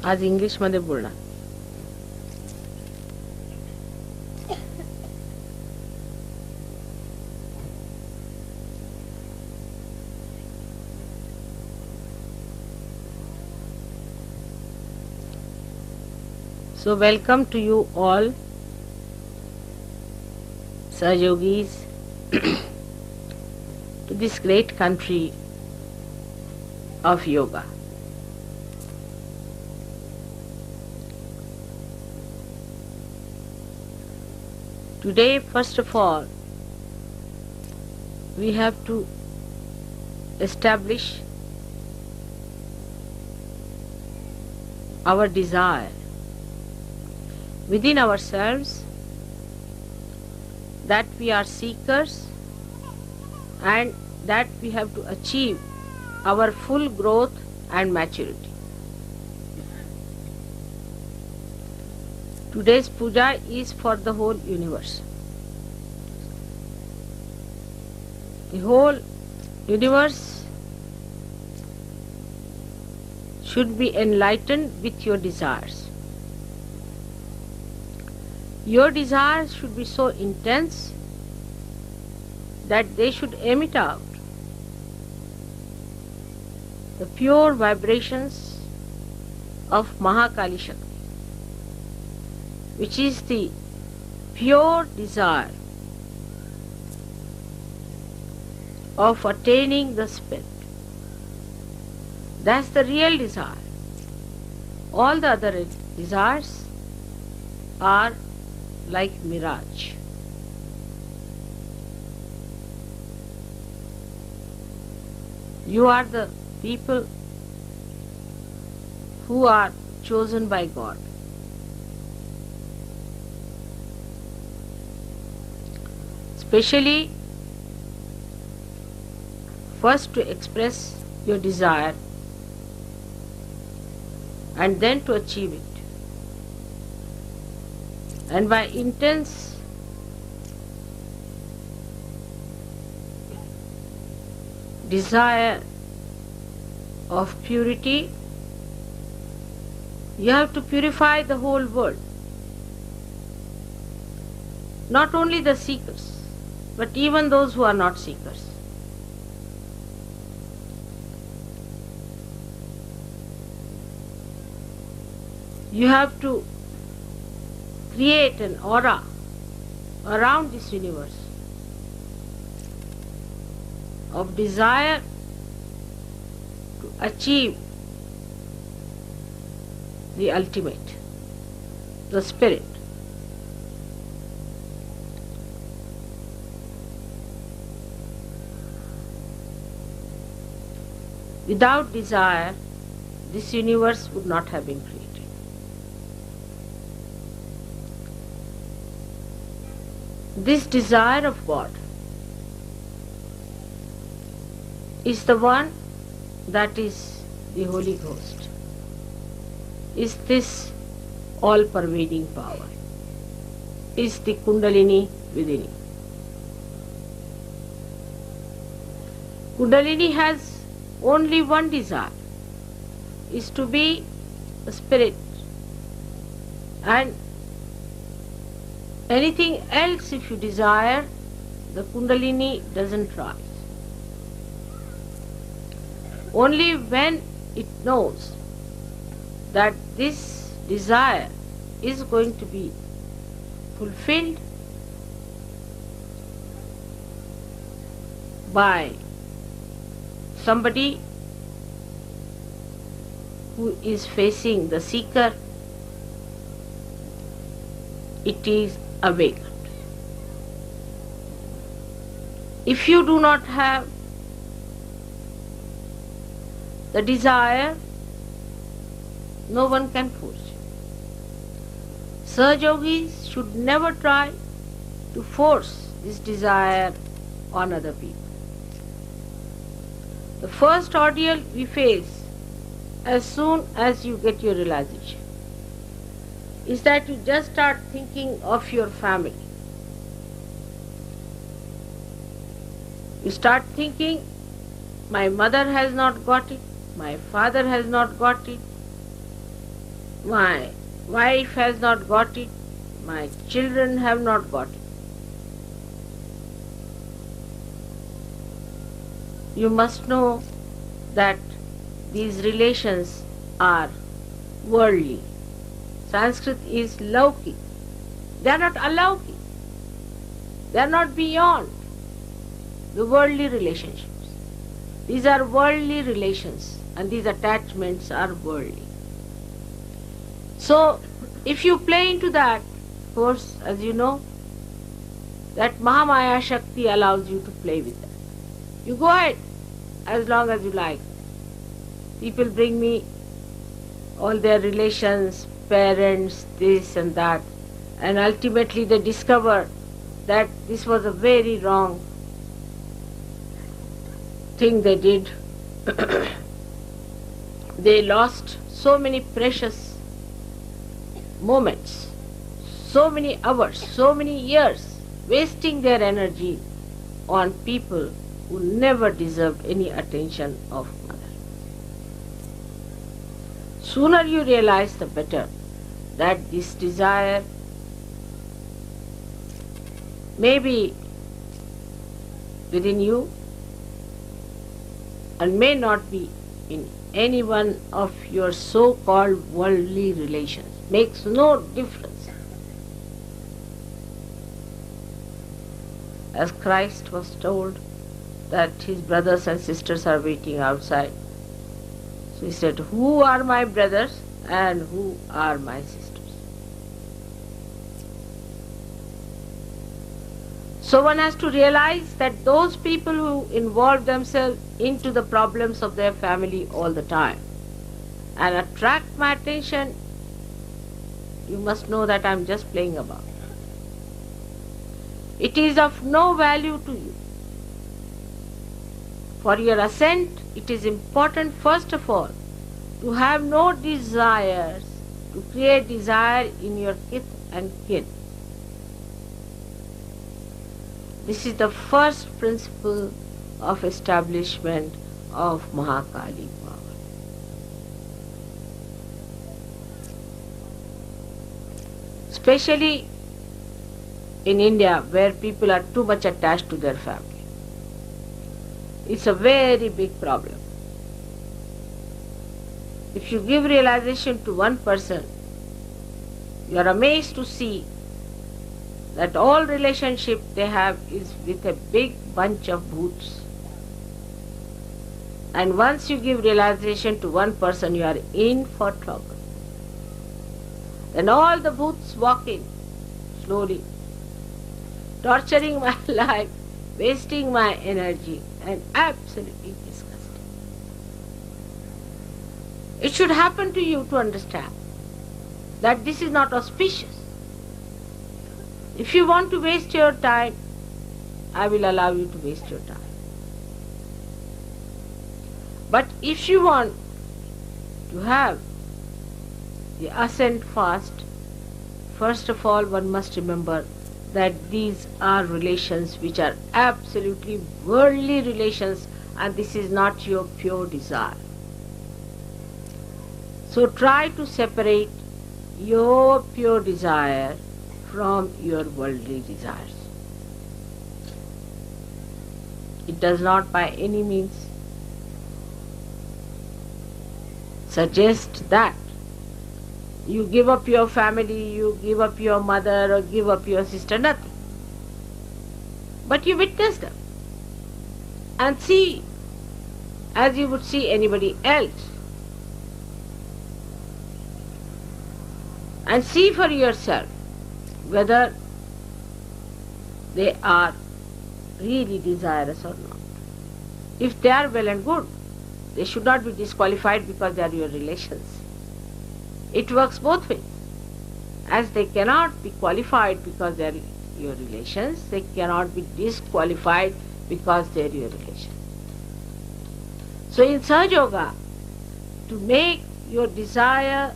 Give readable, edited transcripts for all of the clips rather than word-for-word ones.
आज इंग्लिशमध्ये बोलणार. So welcome to you all, Sahayogis, to this great country of yoga. Today, first of all, we have to establish our desire within ourselves that we are seekers and that we have to achieve our full growth and maturity. Today's puja is for the whole universe. The whole universe should be enlightened with your desires. Your desires should be so intense that they should emit out the pure vibrations of Mahakali Shakti, which is the pure desire of attaining the spirit. That's the real desire. All the other desires are like mirage. You are the people who are chosen by God. Especially first to express your desire and then to achieve it. And by intense desire of purity, you have to purify the whole world. Not only the seekers, but even those who are not seekers. You have to create an aura around this universe of desire to achieve the ultimate, the spirit. Without desire, this universe would not have been created. This desire of God is the one that is the Holy Ghost, is this all-pervading power, is the Kundalini within you. Kundalini has only one desire, is to be a spirit, and anything else if you desire, the Kundalini doesn't rise. Only when it knows that this desire is going to be fulfilled by somebody who is facing the seeker, it is awakened. If you do not have the desire, no one can force you. Sahayogis should never try to force this desire on other people. The first ordeal we face as soon as you get your realization is that you just start thinking of your family. You start thinking, my mother has not got it, my father has not got it, My wife has not got it, my children have not got it. You must know that these relations are worldly. Sanskrit is lauki. They are not alauki. They are not beyond the worldly relationships. These are worldly relations and these attachments are worldly. So, if you play into that, of course, as you know, that Mahamaya Shakti allows you to play with that. You go ahead as long as you like. People bring me all their relations, parents, this and that, and ultimately they discover that this was a very wrong thing they did. They lost so many precious moments, so many hours, so many years, wasting their energy on people who never deserved any attention of mother. Sooner you realize, the better, that this desire may be within you and may not be in any one of your so-called worldly relations. Makes no difference. As Christ was told that his brothers and sisters are waiting outside, so he said, who are my brothers and who are my sisters? So one has to realize that those people who involve themselves into the problems of their family all the time and attract my attention, you must know that I am just playing about. It is of no value to you. For your ascent, it is important first of all to have no desires, to create desire in your kith and kin. This is the first principle of establishment of Mahakali power. Especially in India, where people are too much attached to their family. It's a very big problem. If you give realization to one person, you are amazed to see that all relationship they have is with a big bunch of bhoots. And once you give realization to one person, you are in for trouble. Then all the bhoots walk in, slowly, torturing my life, wasting my energy, and absolutely disgusting. It should happen to you to understand that this is not auspicious. If you want to waste your time, I will allow you to waste your time. But if you want to have the ascent fast, first of all one must remember that these are relations which are absolutely worldly relations, and this is not your pure desire. So try to separate your pure desire from your worldly desires. It does not by any means suggest that you give up your family, you give up your mother or give up your sister, nothing. But you witness them and see as you would see anybody else. And see for yourself whether they are really desirous or not. If they are, well and good. They should not be disqualified because they are your relations. It works both ways. As they cannot be qualified because they are your relations, they cannot be disqualified because they are your relations. So in Sahaja Yoga, to make your desire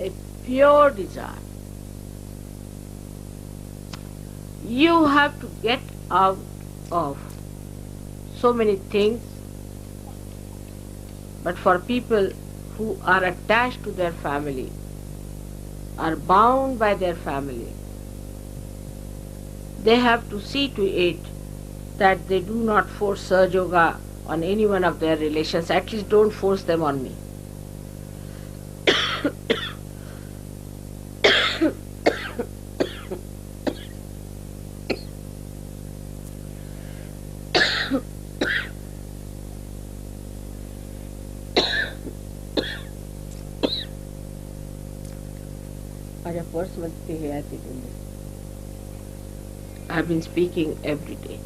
a pure desire, you have to get out of so many things. But for people who are attached to their family, are bound by their family. They have to see to it that they do not force Sahaja Yoga on any one of their relations. At least don't force them on me. I've been speaking every day.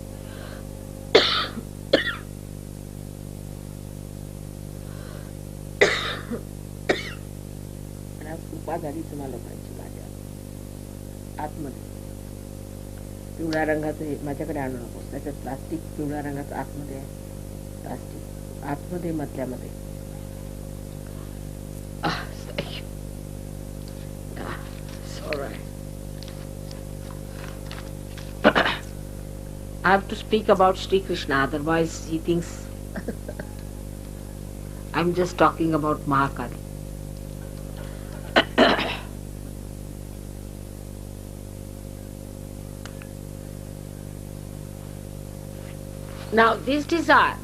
आतमध्ये पिवळ्या रंगाचं हे माझ्याकडे आणू नकोस, त्याच्यात plastic पिवळ्या रंगाचं आतमध्ये आहे, प्लास्टिक आतमध्ये मधल्यामध्ये. I have to speak about Sri Krishna, otherwise he thinks I'm just talking about Mahakali. Now this desire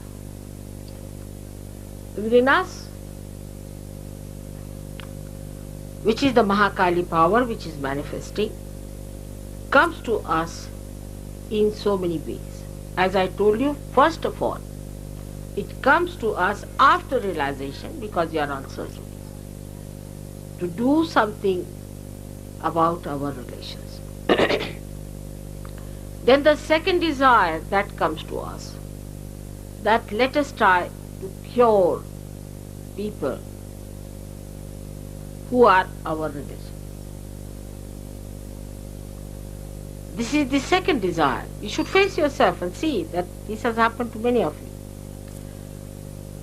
within us, which is the Mahakali power which is manifesting, comes to us in so many ways. As I told you, first of all, it comes to us after realization, because you are on surgery, to do something about our relations. Then the second desire that comes to us, that let us try to cure people who are our relatives. This is the second desire. You should face yourself and see that this has happened to many of you.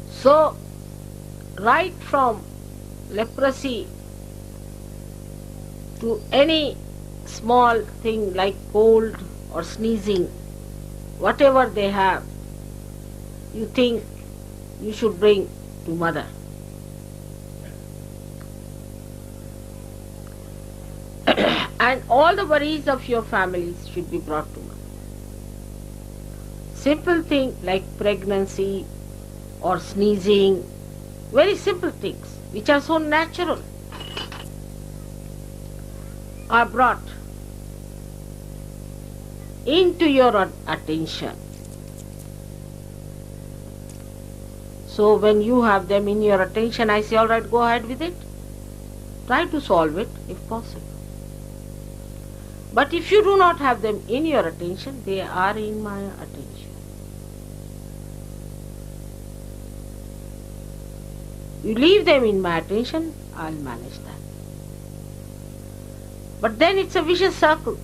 So, right from leprosy to any small thing like cold or sneezing, whatever they have, you think you should bring to mother. And all the worries of your families should be brought to mother. Simple thing like pregnancy or sneezing, very simple things which are so natural, are brought into your attention. So when you have them in your attention, I say, all right, go ahead with it. Try to solve it if possible. But if you do not have them in your attention, they are in my attention. You leave them in my attention, I'll manage that. But then it's a vicious circle.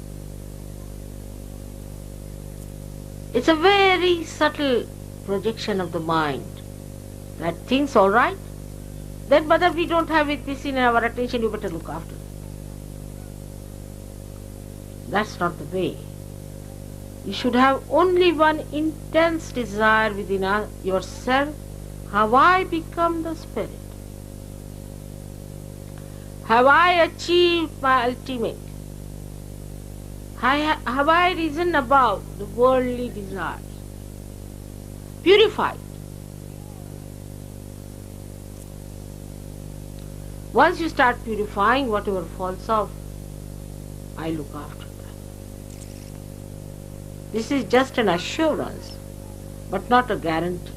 It's a very subtle projection of the mind that thinks, all right, then mother, we don't have this in our attention, you better look after it. That's not the way. You should have only one intense desire within yourself. Have I become the spirit? Have I achieved my ultimate? Have I risen above the worldly desires? Purified. Once you start purifying, whatever falls off, I look after that. This is just an assurance, but not a guarantee.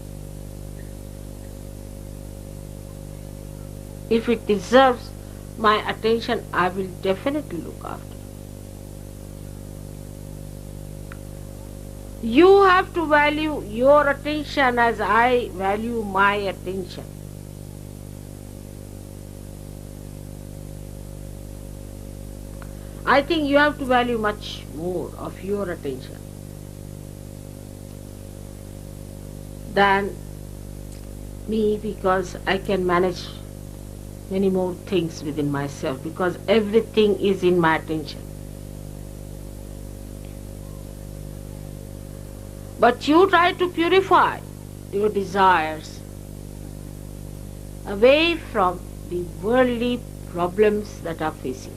If it deserves my attention, I will definitely look after it. You have to value your attention as I value my attention. I think you have to value much more of your attention than me, because I can manage many more things within myself, because everything is in my attention. But you try to purify your desires away from the worldly problems that are facing.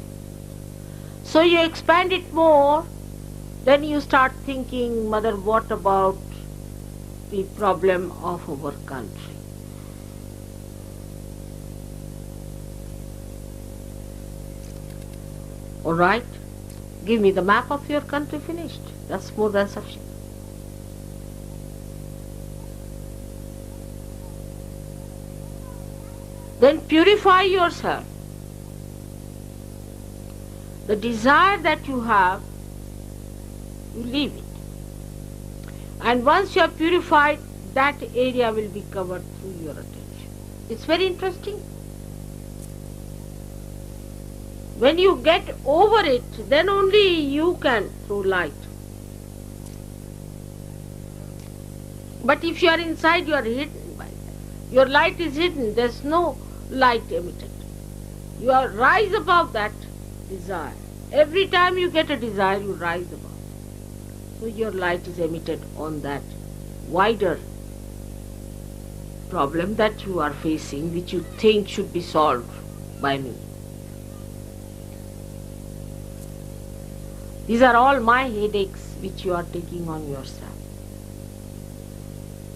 So you expand it more, then you start thinking, Mother, what about the problem of our country? Alright, give me the map of your country, finished. That's more than sufficient. Then purify yourself. The desire that you have, you leave it. And once you are purified, that area will be covered through your attention. It's very interesting. When you get over it, then only you can throw light. But if you are inside, you are hidden by that. Your light is hidden, there's no light emitted. You are rise above that desire. Every time you get a desire, you rise above. So your light is emitted on that wider problem that you are facing, which you think should be solved by me. These are all my headaches which you are taking on yourself.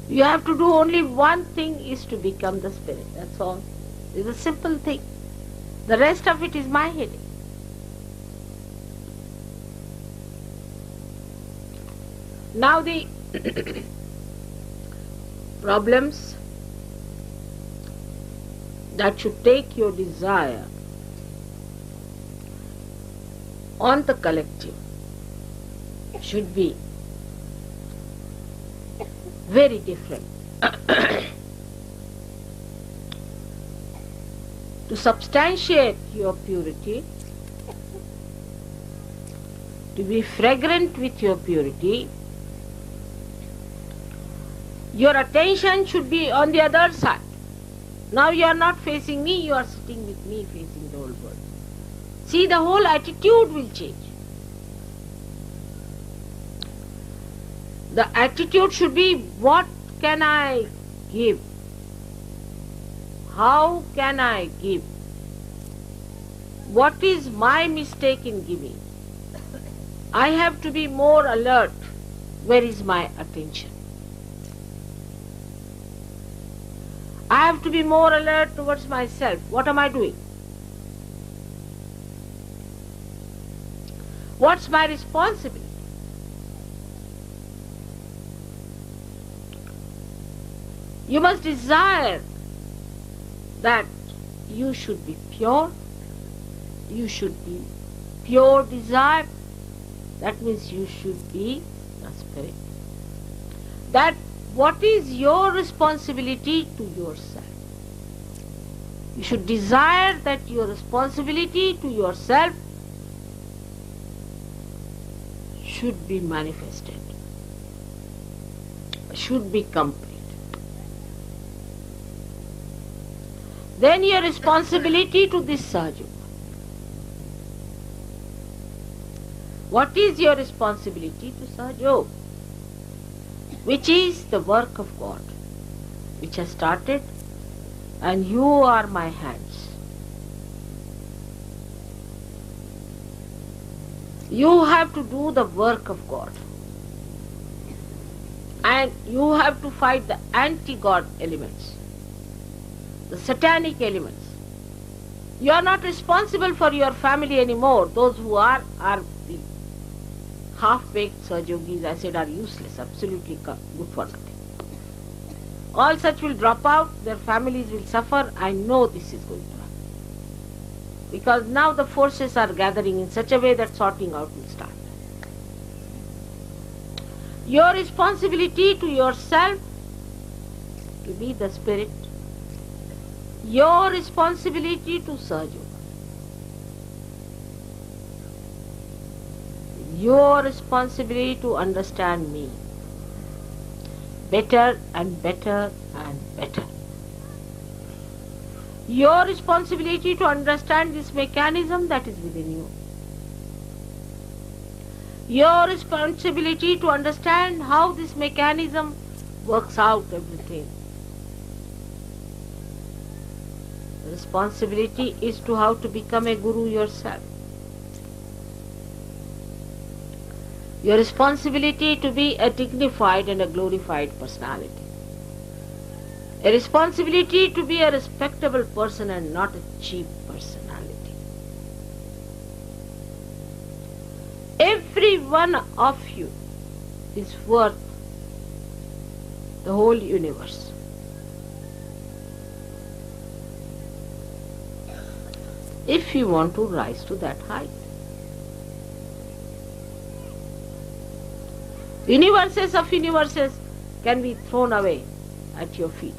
You have to do only one thing, is to become the spirit. That's all. It's a simple thing. The rest of it is my headache. Now the problems that should take your desire on the collective should be very different. To substantiate your purity, to be fragrant with your purity, your attention should be on the other side. Now you are not facing me, you are sitting with me, facing the whole world. See, the whole attitude will change. The attitude should be, what can I give? How can I give? What is my mistake in giving? I have to be more alert. Where is my attention? I have to be more alert towards myself. What am I doing? What's my responsibility? You must desire that you should be pure. You should be pure desire. That means you should be a spirit. That what is your responsibility to yourself? You should desire that your responsibility to yourself should be manifested, should be complete. Then your responsibility to this Sahaja. What is your responsibility to Sahaja? Which is the work of God, which has started, and you are my hands. You have to do the work of God. And you have to fight the anti-God elements, the satanic elements. You are not responsible for your family anymore. Those who are the half-baked Sahajogis, I said, are useless, absolutely good for nothing. All such will drop out, their families will suffer. I know this is going to happen. Because now the forces are gathering in such a way that sorting out will start. Your responsibility to yourself to be the spirit. Your responsibility to Sahaja. Your responsibility to understand me better and better and better. Your responsibility to understand this mechanism that is within you. Your responsibility to understand how this mechanism works out everything. The responsibility is to how to become a guru yourself. Your responsibility to be a dignified and a glorified personality. A responsibility to be a respectable person and not a cheap personality. Every one of you is worth the whole universe. If you want to rise to that height. Universes of universes can be thrown away at your feet.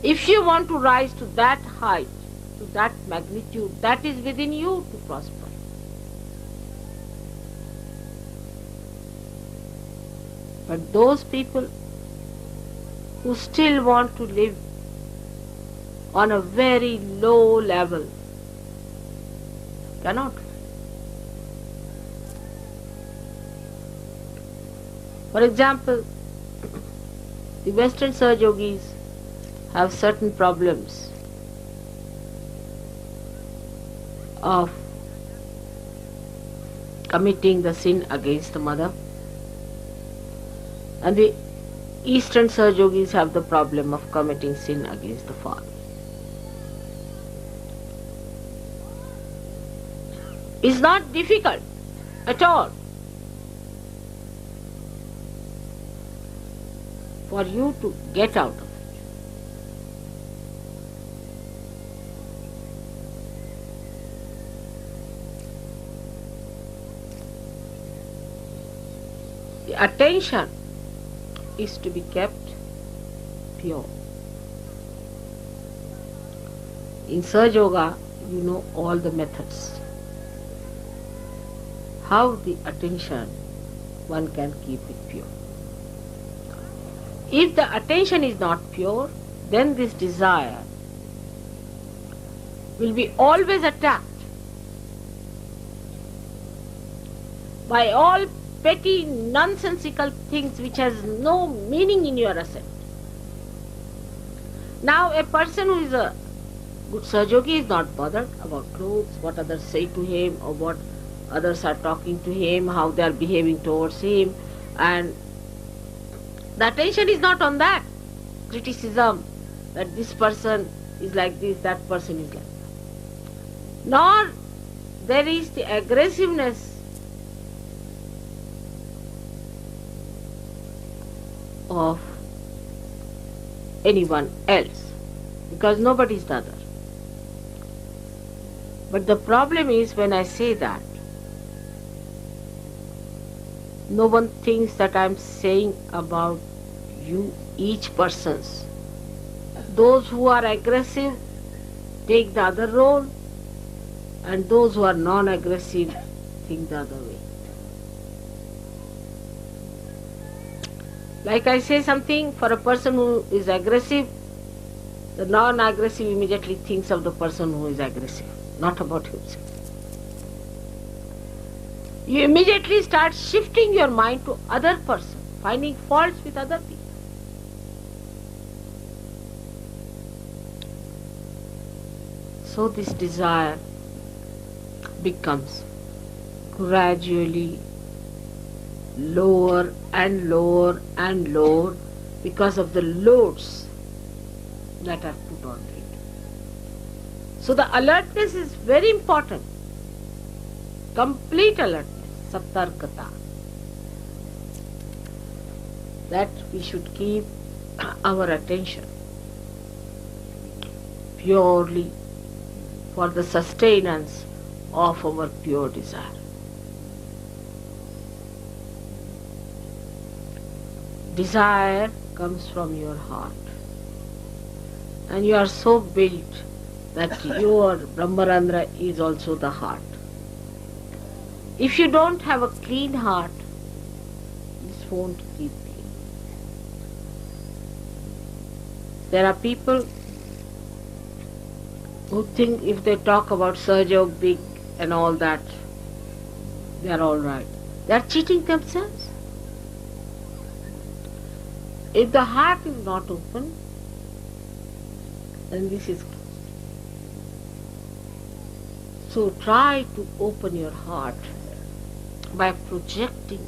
If you want to rise to that height, to that magnitude, that is within you to prosper. But those people who still want to live on a very low level cannot. For example, the Western Sahaja Yogis have certain problems of committing the sin against the mother, and the Eastern Sahaja Yogis have the problem of committing sin against the father. It's not difficult at all for you to get out of it. The attention is to be kept pure. In Sahaja Yoga, you know all the methods. How the attention one can keep it pure. If the attention is not pure, then this desire will be always attacked by all petty nonsensical things which has no meaning in your assent. Now a person who is a good Sahaja Yogi is not bothered about clothes, what others say to him or what others are talking to him, how they are behaving towards him, and the attention is not on that criticism that this person is like this, that person is like that. Nor there is the aggressiveness of anyone else, because nobody is the other. But the problem is, when I say that, no one thinks that I am saying about you, each person's. Those who are aggressive take the other role, and those who are non-aggressive think the other way. Like I say something, for a person who is aggressive, the non-aggressive immediately thinks of the person who is aggressive, not about himself. You immediately start shifting your mind to other person, finding faults with other people. So this desire becomes gradually lower and lower and lower because of the loads that are put on it. So the alertness is very important. Complete alertness, satarkata. That we should keep our attention purely for the sustenance of our pure desire. Desire comes from your heart, and you are so built that your Brahmarandra is also the heart. If you don't have a clean heart, this won't keep clean. There are people who think if they talk about Sahaja Yoga big and all that, they are all right. They are cheating themselves. If the heart is not open, then this is closed. So try to open your heart by projecting.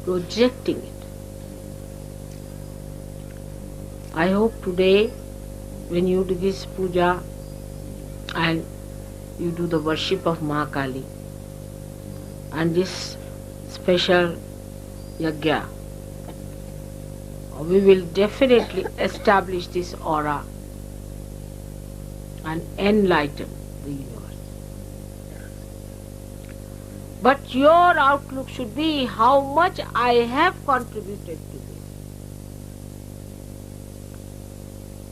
Projecting it. I hope today when you do this puja and you do the worship of Mahakali and this special yajna, we will definitely establish this aura and enlighten the universe. But your outlook should be how much I have contributed to this.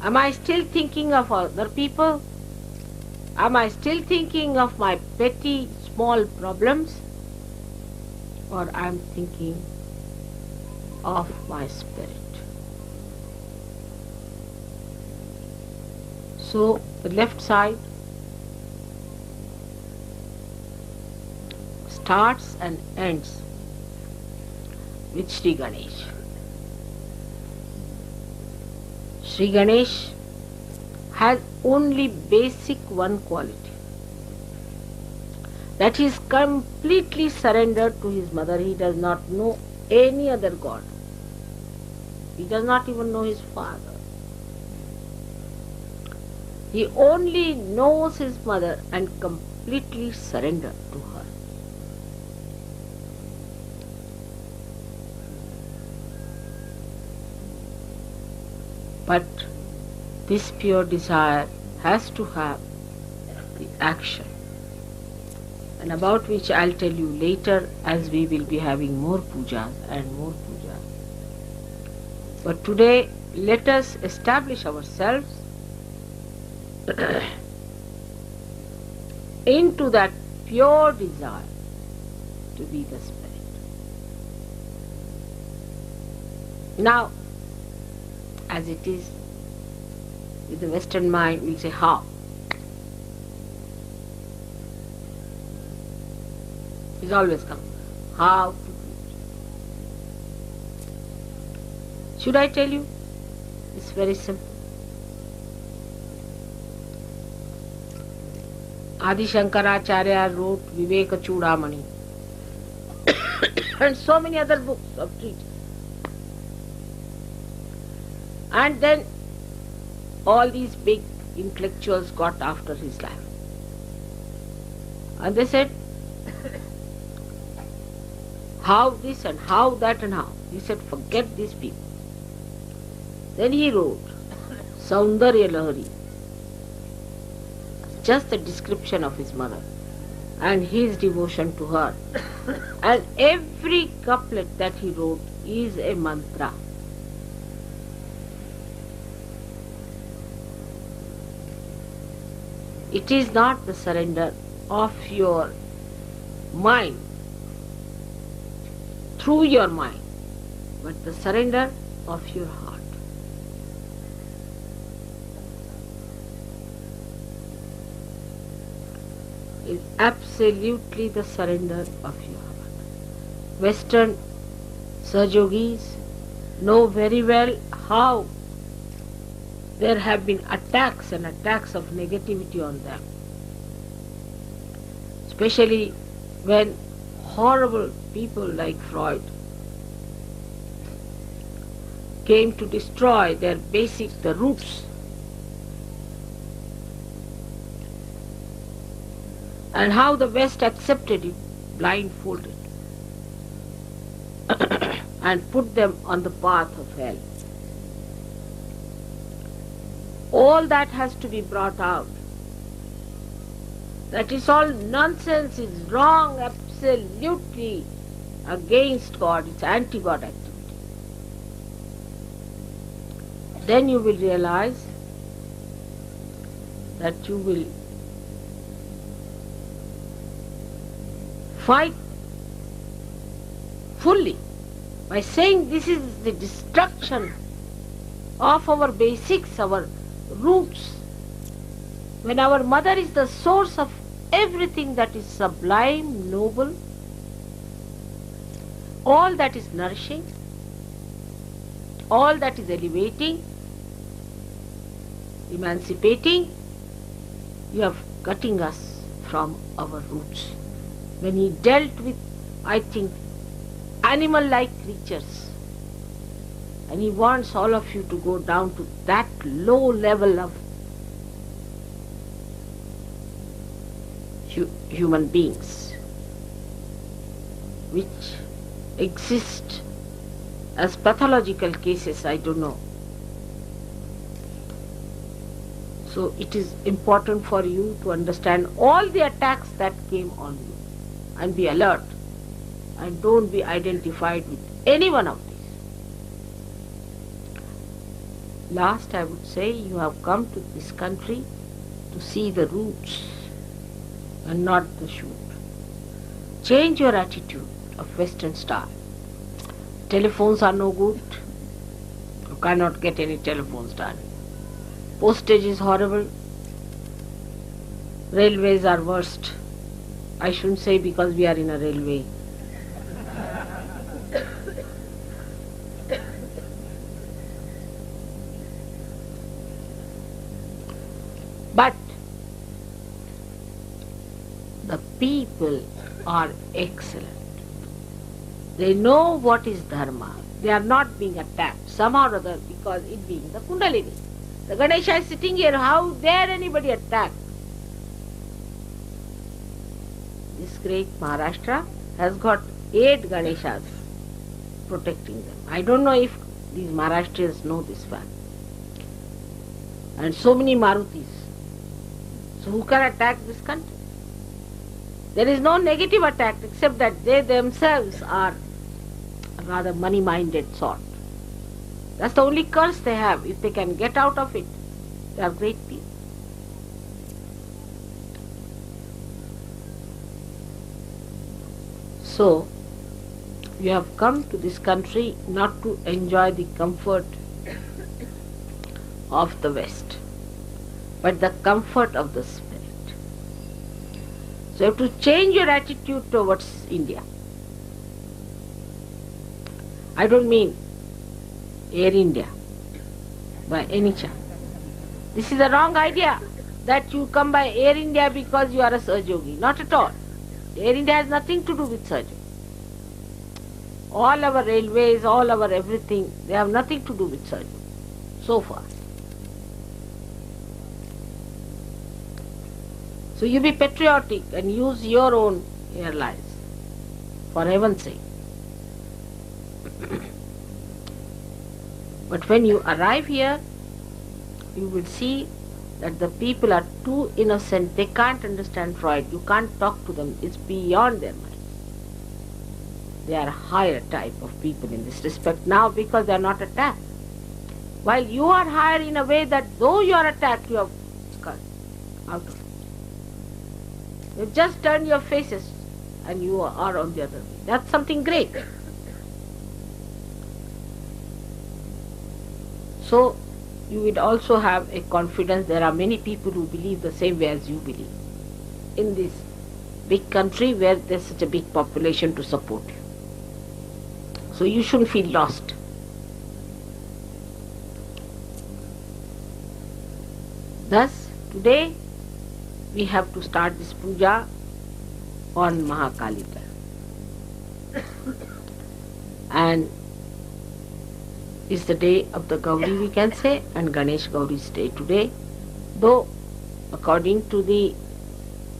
Am I still thinking of other people? Am I still thinking of my petty small problems? Or I am thinking of my spirit? So the left side starts and ends with Sri Ganesh. Sri Ganesh has only basic one quality, that he is completely surrendered to his mother. He does not know any other god. He does not even know his father. He only knows his mother and completely surrendered to her. But this pure desire has to have the action, and about which I'll tell you later as we will be having more pujas and more pujas. But today let us establish ourselves into that pure desire to be the Spirit. Now, as it is with the Western mind, we'll say how. It's always come. How to do it. Should I tell you? It's very simple. Adi Shankaracharya wrote Viveka Chudamani and so many other books of treatise. And then all these big intellectuals got after his life. And they said, how this and how that and how. He said, forget these people. Then he wrote Saundarya Lahari, just a description of his mother and his devotion to her. And every couplet that he wrote is a mantra. It is not the surrender of your mind, through your mind, but the surrender of your heart. Is absolutely the surrender of your heart. Western Sahajogis know very well how there have been attacks and attacks of negativity on them, especially when horrible people like Freud came to destroy their basic, the roots, and how the West accepted it blindfolded and put them on the path of hell. All that has to be brought out. That is all nonsense, is wrong, absolutely against God, it's anti-God activity. Then you will realize that you will fight fully by saying this is the destruction of our basics, our roots. When our mother is the source of everything that is sublime, noble, all that is nourishing, all that is elevating, emancipating, you are cutting us from our roots. When he dealt with, I think, animal-like creatures, and he wants all of you to go down to that low level of human beings, which exist as pathological cases, I don't know. So it is important for you to understand all the attacks that came on you and be alert and don't be identified with any one of these. Last, I would say, you have come to this country to see the roots and not the shoot. Change your attitude of Western style. Telephones are no good. You cannot get any telephones done. Postage is horrible. Railways are worst. I shouldn't say because we are in a railway. But the people are excellent. They know what is dharma. They are not being attacked somehow or other because it being the Kundalini. The Ganesha is sitting here. How dare anybody attack? This great Maharashtra has got 8 Ganeshas protecting them. I don't know if these Maharashtrians know this fact. And so many Marutis. So who can attack this country? There is no negative attack except that they themselves are a rather money-minded sort. That's the only curse they have. If they can get out of it, they are great people. So, you have come to this country not to enjoy the comfort of the West, but the comfort of the Spirit. So you have to change your attitude towards India. I don't mean Air India by any chance. This is a wrong idea that you come by Air India because you are a Sahajogi. Not at all. Air India has nothing to do with Sahajogi. All our railways, all our everything, they have nothing to do with Sahajogi so far. So you be patriotic and use your own airlines, for heaven's sake. But when you arrive here, you will see that the people are too innocent. They can't understand Freud. You can't talk to them. It's beyond their mind. They are a higher type of people in this respect now because they are not attacked. While you are higher in a way that though you are attacked, you have cut out of it. You just turn your faces and you are on the other way. That's something great. So you would also have a confidence. There are many people who believe the same way as you believe in this big country where there's such a big population to support you. So you shouldn't feel lost. Thus, today we have to start this puja on Mahakalika. And it's the day of the Gauri, we can say, and Ganesh Gauri's day today. Though, according to the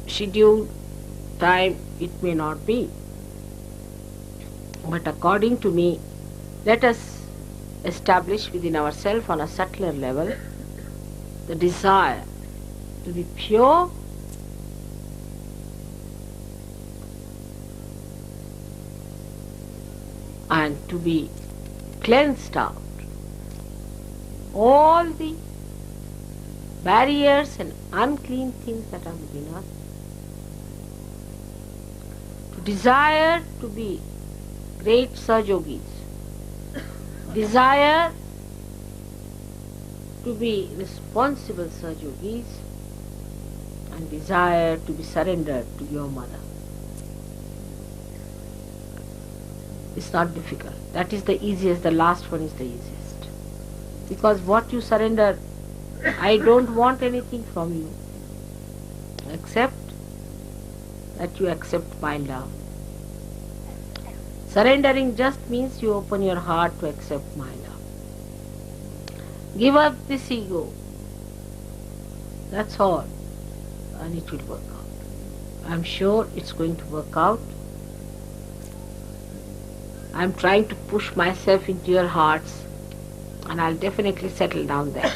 scheduled time, it may not be. But according to me, let us establish within ourselves on a subtler level the desire to be pure and to be cleansed out. All the barriers and unclean things that are within us. To desire to be great Sahajogis. Desire to be responsible Sahajogis and desire to be surrendered to your mother. It's not difficult. That is the easiest, the last one is the easiest. Because what you surrender, I don't want anything from you. Accept that you accept my love. Surrendering just means you open your heart to accept my love. Give up this ego. That's all. And it will work out. I'm sure it's going to work out. I'm trying to push myself into your hearts, and I'll definitely settle down there.